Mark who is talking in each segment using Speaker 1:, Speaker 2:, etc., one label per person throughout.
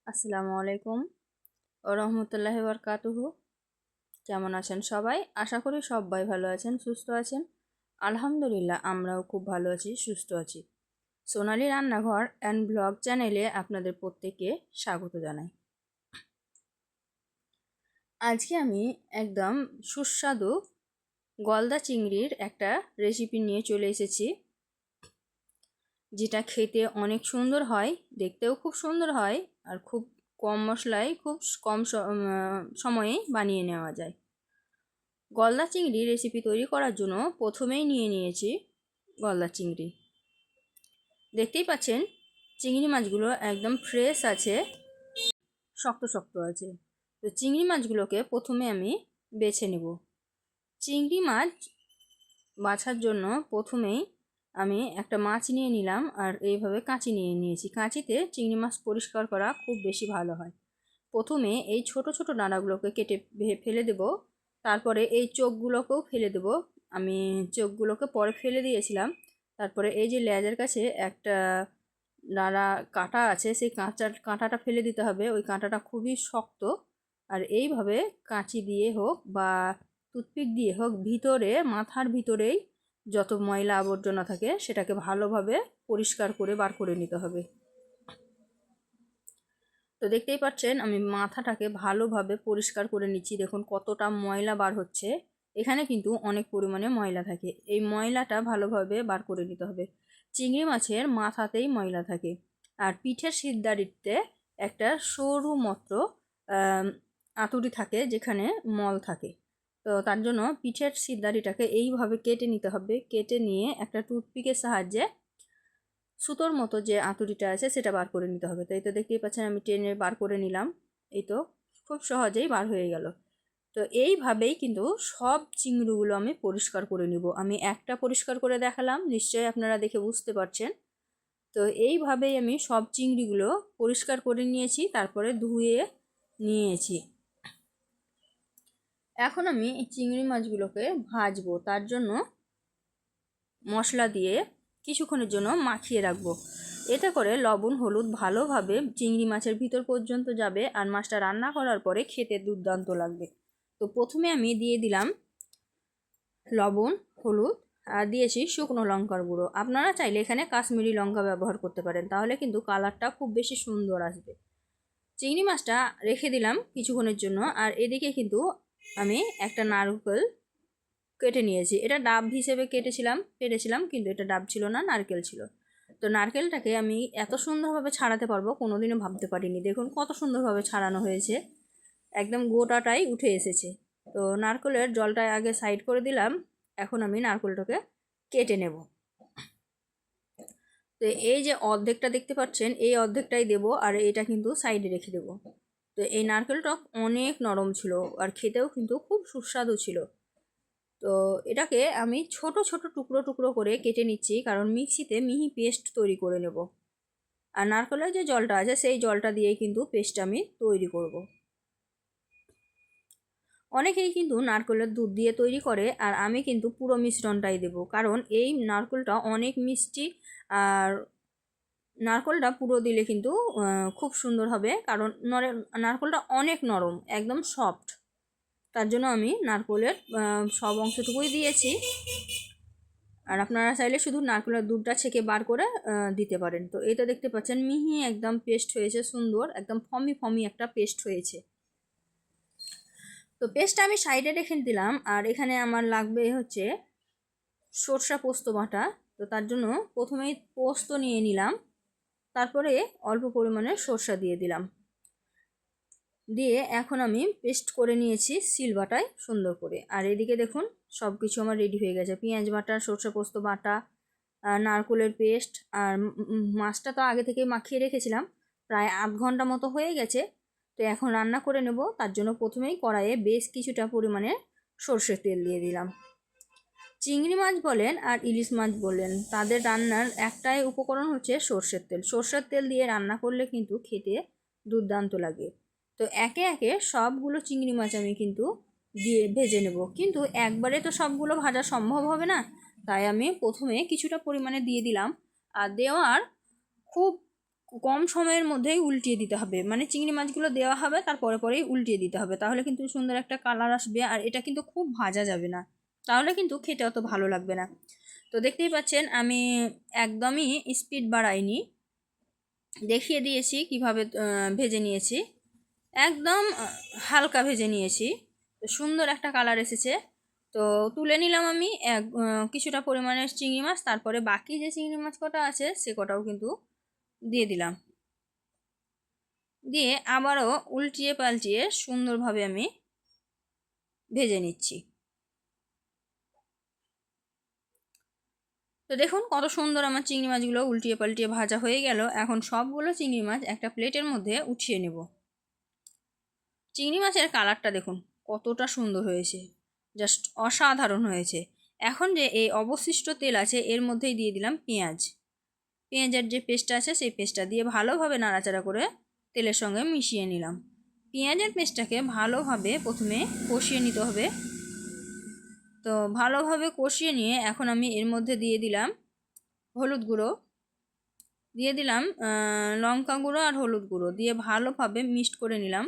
Speaker 1: আসসালামু আলাইকুম ও রহমতুল্লাহি বারকাতুহু। কেমন আছেন সবাই? আশা করি সবাই ভালো আছেন, সুস্থ আছেন। আলহামদুলিল্লাহ, আমরাও খুব ভালো আছি, সুস্থ আছি। সোনালী রান্নাঘর অ্যান্ড ব্লগ চ্যানেলে আপনাদের প্রত্যেককে স্বাগত জানাই। আজকে আমি একদম সুস্বাদু গলদা চিংড়ির একটা রেসিপি নিয়ে চলে এসেছি, যেটা খেতে অনেক সুন্দর হয়, দেখতেও খুব সুন্দর হয়, আর খুব কম মশলায় খুব কম সময়ে বানিয়ে নেওয়া যায়। গলদা চিংড়ি রেসিপি তৈরি করার জন্য প্রথমেই নিয়ে নিয়েছি গলদা চিংড়ি। দেখতেই পাচ্ছেন চিংড়ি মাছগুলো একদম ফ্রেশ আছে, শক্ত শক্ত আছে। তো চিংড়ি মাছগুলোকে প্রথমে আমি বেছে নেব। চিংড়ি মাছ বাছার জন্য প্রথমেই আমি একটা মাছ নিয়ে নিলাম, আর এইভাবে কাঁচি নিয়ে নিয়েছি। কাঁচিতে চিংড়ি মাছ পরিষ্কার করা খুব বেশি ভালো হয়। প্রথমে এই ছোট ছোট ডাঁড়াগুলোকে কেটে ফেলে দেব, তারপরে এই চোখগুলোকেও ফেলে দেব। আমি চোখগুলোকে পরে ফেলে দিয়েছিলাম। তারপরে এই যে লেজের কাছে একটা ডাঁড়া কাঁটা আছে, সেই কাঁটাটা ফেলে দিতে হবে। ওই কাঁটাটা খুবই শক্ত, আর এইভাবে কাঁচি দিয়ে হোক বা টুথপিক দিয়ে হোক ভিতরে, মাথার ভিতরেই যত ময়লা আবর্জনা থাকে সেটাকে ভালোভাবে পরিষ্কার করে বার করে নিতে হবে। তো দেখতেই পাচ্ছেন আমি মাথাটাকে ভালোভাবে পরিষ্কার করে নিচ্ছি। দেখুন কতটা ময়লা বার হচ্ছে। এখানে কিন্তু অনেক পরিমাণে ময়লা থাকে, এই ময়লাটা ভালোভাবে বার করে নিতে হবে। চিংড়ি মাছের মাথাতেই ময়লা থাকে, আর পিঠের সিদ্ধারিতে একটা সরু মতো আঁতুড়ি থাকে যেখানে মল থাকে। তো তার জন্য পিঠের সিদ্ধারিটাকে এইভাবে কেটে নিতে হবে। কেটে নিয়ে একটা টুথপিকের সাহায্যে সুতোর মতো যে আঁতুড়িটা আছে সেটা বার করে নিতে হবে। তো এই তো দেখতেই পাচ্ছেন আমি টেনে বার করে নিলাম। এই তো খুব সহজেই বার হয়ে গেল। তো এইভাবেই কিন্তু সব চিংড়িগুলো আমি পরিষ্কার করে নিব। আমি একটা পরিষ্কার করে দেখালাম, নিশ্চয়ই আপনারা দেখে বুঝতে পারছেন। তো এইভাবেই আমি সব চিংড়িগুলো পরিষ্কার করে নিয়েছি, তারপরে ধুয়ে নিয়েছি। এখন আমি এই চিংড়ি মাছগুলোকে ভাজবো। তার জন্য মশলা দিয়ে কিছুক্ষণের জন্য মাখিয়ে রাখবো। এতে করে লবণ হলুদ ভালোভাবে চিংড়ি মাছের ভিতর পর্যন্ত যাবে, আর মাছটা রান্না করার পরে খেতে দুর্দান্ত লাগবে। তো প্রথমে আমি দিয়ে দিলাম লবণ, হলুদ, আর দিয়েছি শুকনো লঙ্কার গুঁড়ো। আপনারা চাইলে এখানে কাশ্মীরি লঙ্কা ব্যবহার করতে পারেন, তাহলে কিন্তু কালারটা খুব বেশি সুন্দর আসবে। চিংড়ি মাছটা রেখে দিলাম কিছুক্ষণের জন্য, আর এদিকে কিন্তু আমি একটা নারকেল কেটে নিয়েছি। এটা ডাব হিসেবে কেটেছিলাম, কিন্তু এটা ডাব ছিল না, নারকেল ছিল। তো নারকেলটাকে আমি এত সুন্দরভাবে ছাড়াতে পারবো কোনোদিনও ভাবতে পারিনি। দেখুন কত সুন্দরভাবে ছাড়ানো হয়েছে, একদম গোটাটাই উঠে এসেছে। তো নারকেলের জলটা আগে সাইড করে দিলাম। এখন আমি নারকেলটাকে কেটে নেব। তো এই যে অর্ধেকটা দেখতে পাচ্ছেন, এই অর্ধেকটাই দেব, আর এটা কিন্তু সাইডে রেখে দেব। তো এই নারকেলটা অনেক নরম ছিল, আর খেতেও কিন্তু খুব সুস্বাদু ছিল। তো এটাকে আমি ছোট ছোট টুকরো টুকরো করে কেটে নিচ্ছি, কারণ মিক্সিতে মিহি পেস্ট তৈরি করে নেব। আর নারকেলের যে জলটা আছে সেই জলটা দিয়েই কিন্তু পেস্ট আমি তৈরি করব। অনেকেই কিন্তু নারকেলের দুধ দিয়ে তৈরি করে, আর আমি কিন্তু পুরো মিশ্রণটাই দেব, কারণ এই নারকেলটা অনেক মিষ্টি। আর নারকেলটা পুরো দিলে কিন্তু খুব সুন্দর হবে, কারণ নারকেলটা অনেক নরম, একদম সফট। তার জন্য আমি নারকেলের সব অংশটুকুই দিয়েছি। আর আপনারা চাইলে শুধু নারকেলের দুধটা ছেঁকে বার করে দিতে পারেন। তো এটা দেখতে পাচ্ছেন মিহি একদম পেস্ট হয়েছে, সুন্দর একদম ফমি ফমি একটা পেস্ট হয়েছে। তো পেস্টটা আমি সাইডে রেখে দিলাম, আর এখানে আমার লাগবে হচ্ছে সরষা পোস্ত বাটা। তো তার জন্য প্রথমেই পোস্ত নিয়ে নিলাম, তারপরে অল্প পরিমাণে সরষা দিয়ে দিলাম। দিয়ে এখন আমি পেস্ট করে নিয়েছি শিলবাটায় সুন্দর করে। আর এদিকে দেখুন সব কিছু আমার রেডি হয়ে গেছে। পেঁয়াজ বাটা, সরষে পোস্ত বাটা, নারকেলের পেস্ট, আর মাছটা তো আগে থেকে মাখিয়ে রেখেছিলাম, প্রায় আধ ঘন্টা মতো হয়ে গেছে। তো এখন রান্না করে নেব। তার জন্য প্রথমেই কড়াইয়ে বেশ কিছুটা পরিমাণে সর্ষের তেল দিয়ে দিলাম। চিংড়ি মাছ বলেন আর ইলিশ মাছ বলেন, তাদের রান্নার একটাই উপকরণ হচ্ছে সর্ষের তেল। সর্ষের তেল দিয়ে রান্না করলে কিন্তু খেতে দুর্দান্ত লাগে। তো একে একে সবগুলো চিংড়ি মাছ আমি কিন্তু দিয়ে ভেজে নেব, কিন্তু একবারে তো সবগুলো ভাজা সম্ভব হবে না, তাই আমি প্রথমে কিছুটা পরিমাণে দিয়ে দিলাম। আর দেওয়ার খুব কম সময়ের মধ্যেই উল্টিয়ে দিতে হবে, মানে চিংড়ি মাছগুলো দেওয়া হবে তারপরে পরেই উল্টিয়ে দিতে হবে, তাহলে কিন্তু সুন্দর একটা কালার আসবে। আর এটা কিন্তু খুব ভাজা যাবে না, তাহলে কিন্তু খেতে অত ভালো লাগবে না। তো দেখতেই পাচ্ছেন আমি একদমই স্পিড বাড়াইনি, দেখিয়ে দিয়েছি কিভাবে ভেজে নিয়েছি, একদম হালকা ভেজে নিয়েছি। তো সুন্দর একটা কালার এসেছে। তো তুলে নিলাম আমি কিছুটা পরিমাণের চিংড়ি মাছ, তারপরে বাকি যে চিংড়ি মাছ কটা আছে সে কটাও কিন্তু দিয়ে দিলাম, দিয়ে আবারও উল্টিয়ে পাল্টিয়ে সুন্দরভাবে আমি ভেজে নিচ্ছি। তো দেখুন কত সুন্দর আমার চিংড়ি মাছগুলো উল্টিয়ে পাল্টিয়ে ভাজা হয়ে গেল। এখন সবগুলো চিংড়ি মাছ একটা প্লেটের মধ্যে উঠিয়ে নেব। চিংড়ি মাছের কালারটা দেখুন কতটা সুন্দর হয়েছে, জাস্ট অসাধারণ হয়েছে। এখন যে এই অবশিষ্ট তেল আছে এর মধ্যেই দিয়ে দিলাম পেঁয়াজের যে পেস্টটা আছে সেই পেস্টটা দিয়ে ভালোভাবে নাড়াচাড়া করে তেলের সঙ্গে মিশিয়ে নিলাম। পেঁয়াজের পেস্টটাকে ভালোভাবে প্রথমে কষিয়ে নিতে হবে। তো ভালোভাবে কষিয়ে নিয়ে এখন আমি এর মধ্যে দিয়ে দিলাম হলুদ গুঁড়ো, দিয়ে দিলাম লঙ্কা গুঁড়ো আর হলুদ গুঁড়ো, দিয়ে ভালোভাবে মিক্সড করে নিলাম।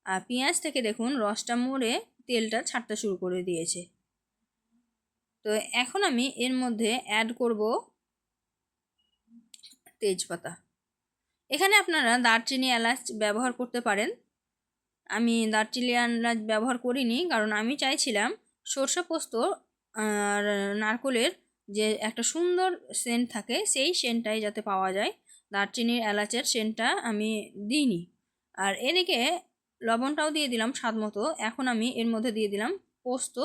Speaker 1: আর পেঁয়াজ থেকে দেখুন রসটা মরে তেলটা ছাড়তে শুরু করে দিয়েছে। তো এখন আমি এর মধ্যে অ্যাড করব তেজপাতা। এখানে আপনারা দারচিনি এলাচ ব্যবহার করতে পারেন, আমি দারচিনি এলাচ ব্যবহার করিনি, কারণ আমি চাইছিলাম সরষে পোস্ত আর নারকোলের যে একটা সুন্দর সেন্ট থাকে সেই সেন্টটাই যাতে পাওয়া যায়, দারচিনির এলাচের সেন্টটা আমি দিইনি। আর এদিকে লবণটাও দিয়ে দিলাম স্বাদ মতো। এখন আমি এর মধ্যে দিয়ে দিলাম পোস্ত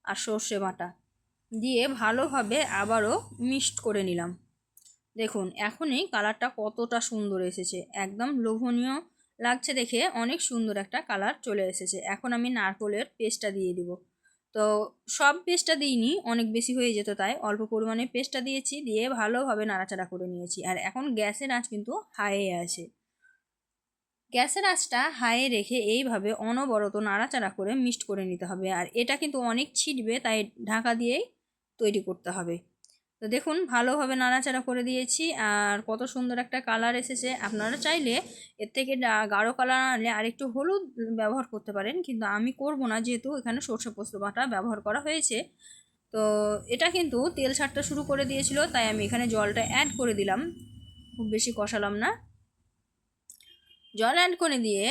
Speaker 1: আর সর্ষে বাটা, দিয়ে ভালোভাবে আবারও মিক্সড করে নিলাম। দেখুন এখনই কালারটা কতটা সুন্দর এসেছে, একদম লোভনীয় লাগছে দেখে, অনেক সুন্দর একটা কালার চলে এসেছে। এখন আমি নারকোলের পেস্টটা দিয়ে দিব। তো সব পেস্টটা দিইনি, অনেক বেশি হয়ে যেত তাই অল্প পরিমাণে পেস্টটা দিয়েছি, দিয়ে ভালোভাবে নাড়াচাড়া করে নিয়েছি। আর এখন গ্যাসের আঁচ কিন্তু হাইয়ে আছে, গ্যাসের আঁচটা হাইয়ে রেখে এইভাবে অনবরত নাড়াচাড়া করে মিক্সড করে নিতে হবে। আর এটা কিন্তু অনেক ছিটবে, তাই ঢাকা দিয়েই তৈরি করতে হবে। তো দেখুন ভালোভাবে নাড়াচাড়া করে দিয়েছি, আর কত সুন্দর একটা কালার এসেছে। আপনারা চাইলে এর থেকে গাঢ় কালার আনলে আরেকটু হলুদ ব্যবহার করতে পারেন, কিন্তু আমি করব না, যেহেতু এখানে সরষে পোস্ত বাটা ব্যবহার করা হয়েছে। তো এটা কিন্তু তেল ছাড়তে শুরু করে দিয়েছিল, তাই আমি এখানে জলটা অ্যাড করে দিলাম, খুব বেশি কষালাম না। জল অ্যাড করে দিয়ে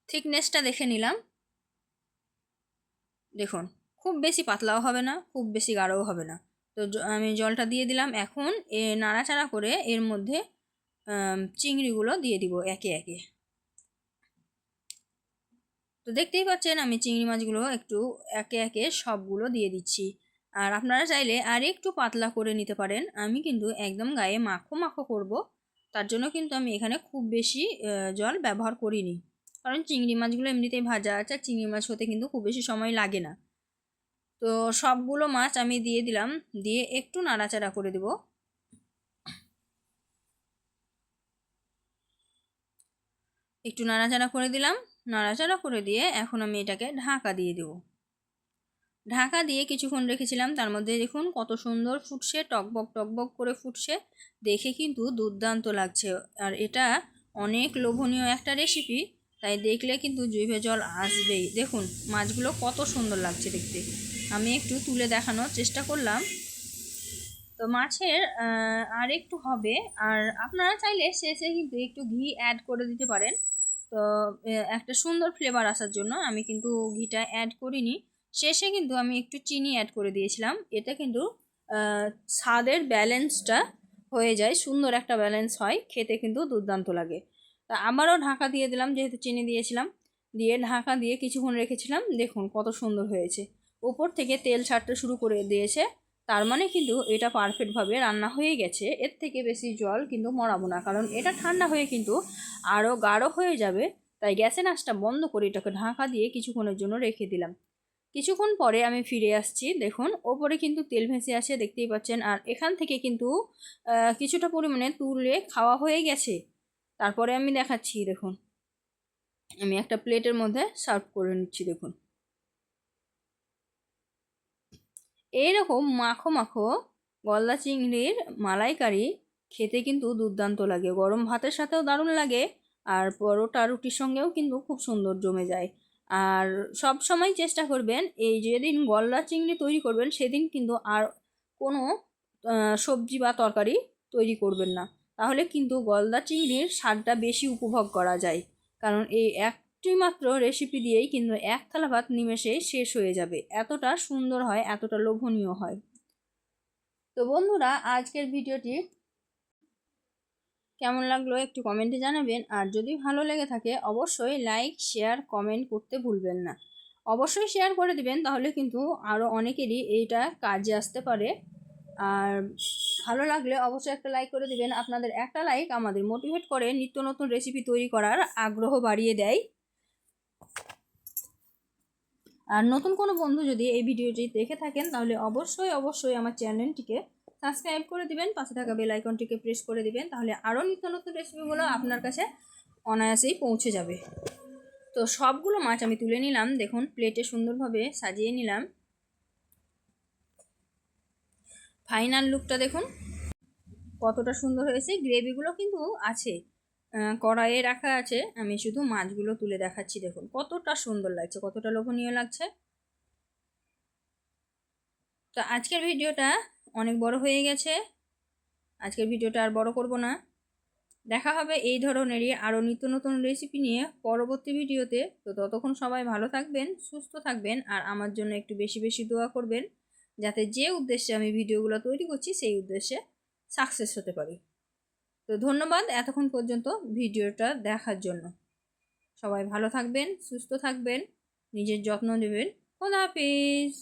Speaker 1: থিকনেসটা দেখে নিলাম। দেখুন খুব বেশি পাতলাও হবে না, খুব বেশি গাঢ়ও হবে না। তো আমি জলটা দিয়ে দিলাম। এখন নাড়াচাড়া করে এর মধ্যে চিংড়িগুলো দিয়ে দিব একে একে। তো দেখতেই পাচ্ছেন আমি চিংড়ি মাছগুলো একটু একে একে সবগুলো দিয়ে দিচ্ছি। আর আপনারা চাইলে আর একটু পাতলা করে নিতে পারেন, আমি কিন্তু একদম গায়ে মাখো মাখো করব, তার জন্য কিন্তু আমি এখানে খুব বেশি জল ব্যবহার করিনি, কারণ চিংড়ি মাছগুলো এমনিতেই ভাজা আছে, আর চিংড়ি মাছ হতে কিন্তু খুব বেশি সময় লাগে না। তো সবগুলো মাছ আমি দিয়ে দিলাম, দিয়ে একটু নাড়াচাড়া করে দেব। একটু নাড়াচাড়া করে দিলাম, নাড়াচাড়া করে দিয়ে এখন আমি এটাকে ঢাকা দিয়ে দেব। ঢাকা দিয়ে কিছুক্ষণ রেখেছিলাম, তার মধ্যে দেখুন কত সুন্দর ফুটছে, টকবক টকবক করে ফুটছে, দেখে কিন্তু দুর্দান্ত লাগছে। আর এটা অনেক লোভনীয় একটা রেসিপি, তাই দেখলে কিন্তু জিভে জল আসবেই। দেখুন মাছগুলো কত সুন্দর লাগছে দেখতে, আমি একটু তুলে দেখানোর চেষ্টা করলাম। তো মাছের আর একটু হবে, আর আপনারা চাইলে শেষে কিন্তু একটু ঘি অ্যাড করে দিতে পারেন। তো একটা সুন্দর ফ্লেভার আসার জন্য আমি কিন্তু ঘিটা অ্যাড করিনি, শেষে কিন্তু আমি একটু চিনি অ্যাড করে দিয়েছিলাম। এতে কিন্তু স্বাদের ব্যালেন্সটা হয়ে যায়, সুন্দর একটা ব্যালেন্স হয়, খেতে কিন্তু দুর্দান্ত লাগে। তা আবারও ঢাকা দিয়ে দিলাম, যেহেতু চিনি দিয়েছিলাম, দিয়ে ঢাকা দিয়ে কিছুক্ষণ রেখেছিলাম। দেখুন কত সুন্দর হয়েছে, উপর থেকে তেল ছাড়তে শুরু করে দিয়েছে, তার মানে কিন্তু এটা পারফেক্টভাবে রান্না হয়ে গেছে। এর থেকে বেশি জল কিন্তু মরাবো না, কারণ এটা ঠান্ডা হয়ে কিন্তু আরও গাঢ় হয়ে যাবে। তাই গ্যাসের আঁচটা বন্ধ করে এটাকে ঢাকা দিয়ে কিছুক্ষণের জন্য রেখে দিলাম। কিছুক্ষণ পরে আমি ফিরে আসছি, দেখুন ওপরে কিন্তু তেল ভেসে আছে দেখতেই পাচ্ছেন, আর এখান থেকে কিন্তু কিছুটা পরিমাণে তুলে খাওয়া হয়ে গেছে। তারপরে আমি দেখাচ্ছি, দেখুন আমি একটা প্লেটের মধ্যে সার্ভ করে নিচ্ছি। দেখুন এইরকম মাখো মাখো গলদা চিংড়ির মালাইকারি খেতে কিন্তু দুর্দান্ত লাগে, গরম ভাতের সাথেও দারুণ লাগে, আর পরোটা রুটির সঙ্গেও কিন্তু খুব সুন্দর জমে যায়। আর সব সময় চেষ্টা করবেন এই যেদিন গলদা চিংড়ি তৈরি করবেন সেদিন কিন্তু আর কোনো সবজি বা তরকারি তৈরি করবেন না, তাহলে কিন্তু গলদা চিংড়ির স্বাদটা বেশি উপভোগ করা যায়। কারণ এই একটি মাত্র রেসিপি দিয়েই কিন্তু এক থালা ভাত নিমেষেই শেষ হয়ে যাবে, এতটা সুন্দর হয়, এতটা লোভনীয় হয়। তো বন্ধুরা, আজকের ভিডিওটি কেমন লাগলো একটু কমেন্টে জানাবেন, আর যদি ভালো লেগে থাকে অবশ্যই লাইক শেয়ার কমেন্ট করতে ভুলবেন না। অবশ্যই শেয়ার করে দিবেন, তাহলে কিন্তু আরও অনেকেরই এইটা কাজে আসতে পারে। আর ভালো লাগলে অবশ্যই একটা লাইক করে দিবেন, আপনাদের একটা লাইক আমাদের মোটিভেট করে নিত্য নতুন রেসিপি তৈরি করার আগ্রহ বাড়িয়ে দেয়। আর নতুন কোনো বন্ধু যদি এই ভিডিওটি দেখে থাকেন তাহলে অবশ্যই আমার চ্যানেলটিকে সাবস্ক্রাইব করে দিবেন, পাশে থাকা বেল আইকনটিকে প্রেস করে দিবেন, তাহলে আরও নিত্য নতুন রেসিপিগুলো আপনার কাছে অনায়াসেই পৌঁছে যাবে। তো সবগুলো মাছ আমি তুলে নিলাম, দেখুন প্লেটে সুন্দরভাবে সাজিয়ে নিলাম। ফাইনাল লুকটা দেখুন কতটা সুন্দর হয়েছে। গ্রেভিগুলো কিন্তু আছে, কড়াইয়ে রাখা আছে, আমি শুধু মাছগুলো তুলে দেখাচ্ছি। দেখুন কতটা সুন্দর লাগছে, কতটা লোভনীয় লাগছে। তো আজকের ভিডিওটা অনেক বড় হয়ে গেছে, আজকের ভিডিওটা আর বড় করব না। দেখা হবে এই ধরনেরই আরও নিত্য নতুন রেসিপি নিয়ে পরবর্তী ভিডিওতে। তো ততক্ষণ সবাই ভালো থাকবেন, সুস্থ থাকবেন, আর আমার জন্য একটু বেশি বেশি দোয়া করবেন, যাতে যে উদ্দেশ্যে আমি ভিডিওগুলো তৈরি করছি সেই উদ্দেশ্যে সাকসেস হতে পারি। তো ধন্যবাদ এতক্ষণ পর্যন্ত ভিডিওটা দেখার জন্য। সবাই ভালো থাকবেন, সুস্থ থাকবেন, নিজের যত্ন নেবেন। খোদা হাফেজ।